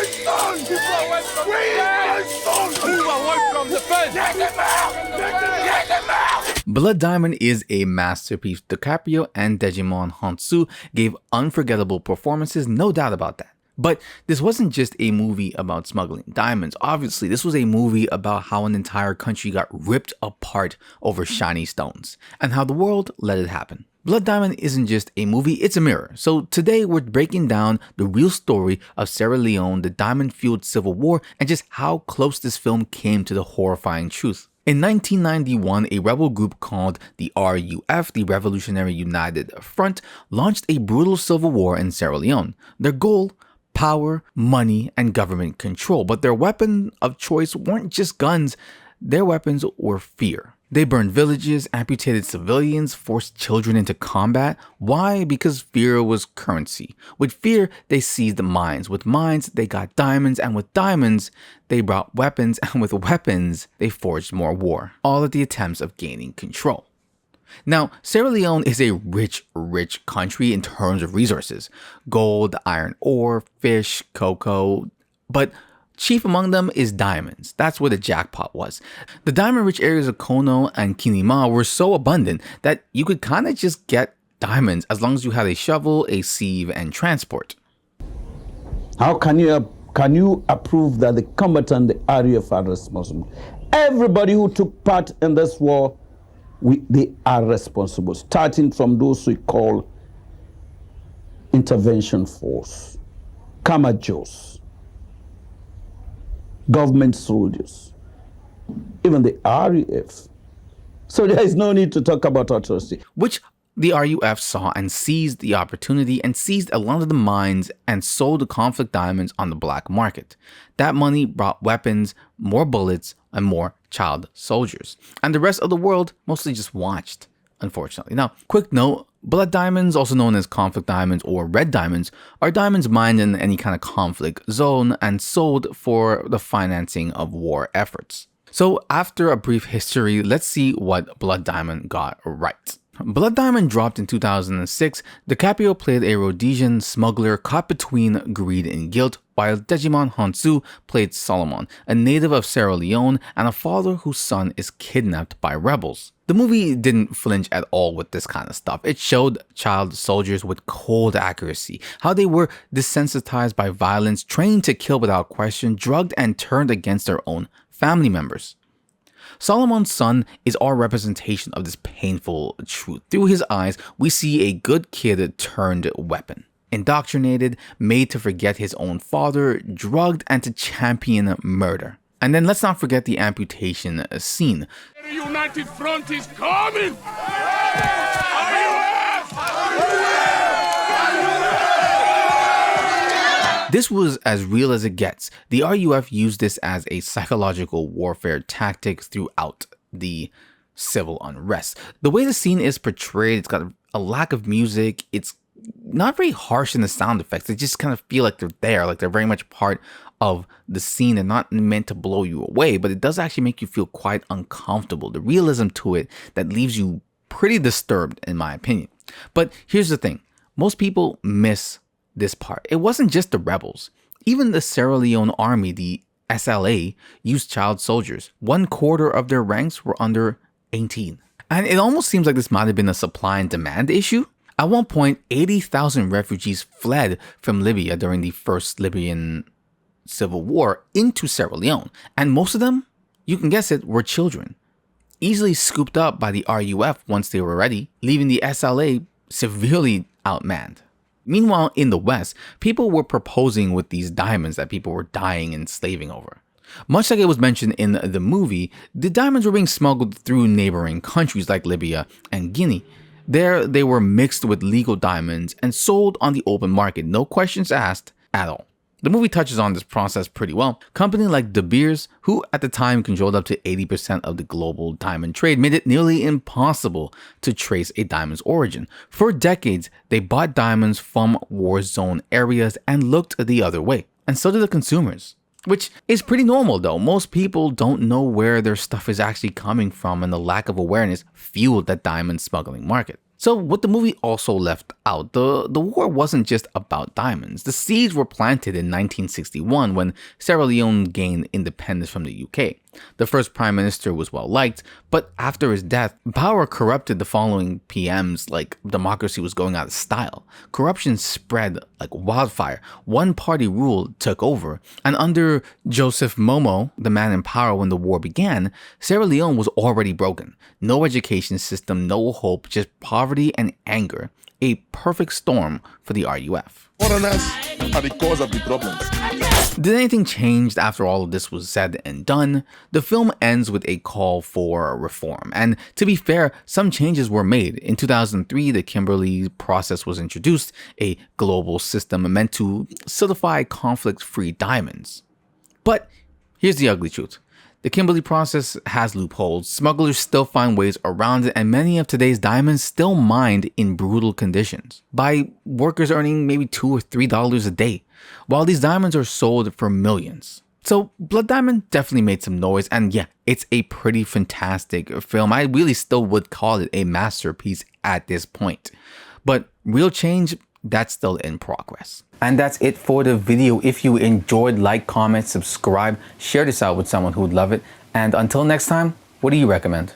my son! Move away from my son! Move away from the fence! Get him out! Get him out! Blood Diamond is a masterpiece. DiCaprio and Djimon Hounsou gave unforgettable performances, no doubt about that. But this wasn't just a movie about smuggling diamonds. Obviously, this was a movie about how an entire country got ripped apart over shiny stones, and how the world let it happen. Blood Diamond isn't just a movie, it's a mirror. So today we're breaking down the real story of Sierra Leone, the diamond-fueled civil war, and just how close this film came to the horrifying truth. In 1991, a rebel group called the RUF, the Revolutionary United Front, launched a brutal civil war in Sierra Leone. Their goal? Power, money, and government control. But their weapon of choice weren't just guns, their weapons were fear. They burned villages, amputated civilians, forced children into combat. Why? Because fear was currency. With fear, they seized mines. With mines, they got diamonds. And with diamonds, they brought weapons. And with weapons, they forged more war. All at the attempts of gaining control. Now, Sierra Leone is a rich country in terms of resources. Gold, iron ore, fish, cocoa. But chief among them is diamonds. That's where the jackpot was. The diamond-rich areas of Kono and Kinima were so abundant that you could kind of just get diamonds as long as you had a shovel, a sieve, and transport. How can you approve that the combatant, the RUF, are responsible? Everybody who took part in this war, they are responsible, starting from those we call intervention force, Kamajos, government soldiers, even the RUF. So there is no need to talk about atrocity. Which the RUF saw and seized the opportunity and seized a lot of the mines and sold the conflict diamonds on the black market. That money brought weapons, more bullets, and more child soldiers. And the rest of the world mostly just watched, unfortunately. Now, quick note, blood diamonds, also known as conflict diamonds or red diamonds, are diamonds mined in any kind of conflict zone and sold for the financing of war efforts. So after a brief history, let's see what Blood Diamond got right. Blood Diamond dropped in 2006. DiCaprio played a Rhodesian smuggler caught between greed and guilt, while Djimon Hounsou played Solomon, a native of Sierra Leone and a father whose son is kidnapped by rebels. The movie didn't flinch at all with this kind of stuff. It showed child soldiers with cold accuracy, how they were desensitized by violence, trained to kill without question, drugged and turned against their own family members. Solomon's son is our representation of this painful truth. Through his eyes, we see a good kid turned weapon. Indoctrinated, made to forget his own father, drugged, and to champion murder. And then let's not forget the amputation scene. The United Front is coming! This was as real as it gets. The RUF used this as a psychological warfare tactic throughout the civil unrest. The way the scene is portrayed, it's got a lack of music. It's not very harsh in the sound effects. They just kind of feel like they're there, like they're very much part of the scene. They're not meant to blow you away, but it does actually make you feel quite uncomfortable. The realism to it that leaves you pretty disturbed, in my opinion. But here's the thing. Most people miss this part. It wasn't just the rebels. Even the Sierra Leone army, the SLA, used child soldiers. 1/4 of their ranks were under 18. And it almost seems like this might have been a supply and demand issue. At one point, 80,000 refugees fled from Libya during the first Libyan civil war into Sierra Leone. And most of them, you can guess it, were children. Easily scooped up by the RUF once they were ready, leaving the SLA severely outmanned. Meanwhile, in the West, people were proposing with these diamonds that people were dying and slaving over. Much like it was mentioned in the movie, the diamonds were being smuggled through neighboring countries like Libya and Guinea. There, they were mixed with legal diamonds and sold on the open market, no questions asked at all. The movie touches on this process pretty well. Companies like De Beers, who at the time controlled up to 80% of the global diamond trade, made it nearly impossible to trace a diamond's origin. For decades, they bought diamonds from war zone areas and looked the other way. And so did the consumers. Which is pretty normal though. Most people don't know where their stuff is actually coming from, and the lack of awareness fueled that diamond smuggling market. So what the movie also left out, the war wasn't just about diamonds. The seeds were planted in 1961 when Sierra Leone gained independence from the UK. The first prime minister was well liked, but after his death, power corrupted the following PMs like democracy was going out of style. Corruption spread like wildfire. One-party rule took over, and under Joseph Momo, the man in power when the war began, Sierra Leone was already broken. No education system, no hope, just poverty and anger. A perfect storm for the RUF. Foreigners are the cause of the problems. Did anything change after all of this was said and done? The film ends with a call for reform, and to be fair, some changes were made. In 2003, the Kimberley process was introduced, a global system meant to solidify conflict-free diamonds. But here's the ugly truth. The Kimberley process has loopholes, smugglers still find ways around it, and many of today's diamonds still mined in brutal conditions, by workers earning maybe $2 or $3 a day, while these diamonds are sold for millions. So Blood Diamond definitely made some noise, and yeah, it's a pretty fantastic film. I really still would call it a masterpiece at this point. But real change, that's still in progress. And that's it for the video. If you enjoyed, like, comment, subscribe, share this out with someone who would love it. And until next time, what do you recommend?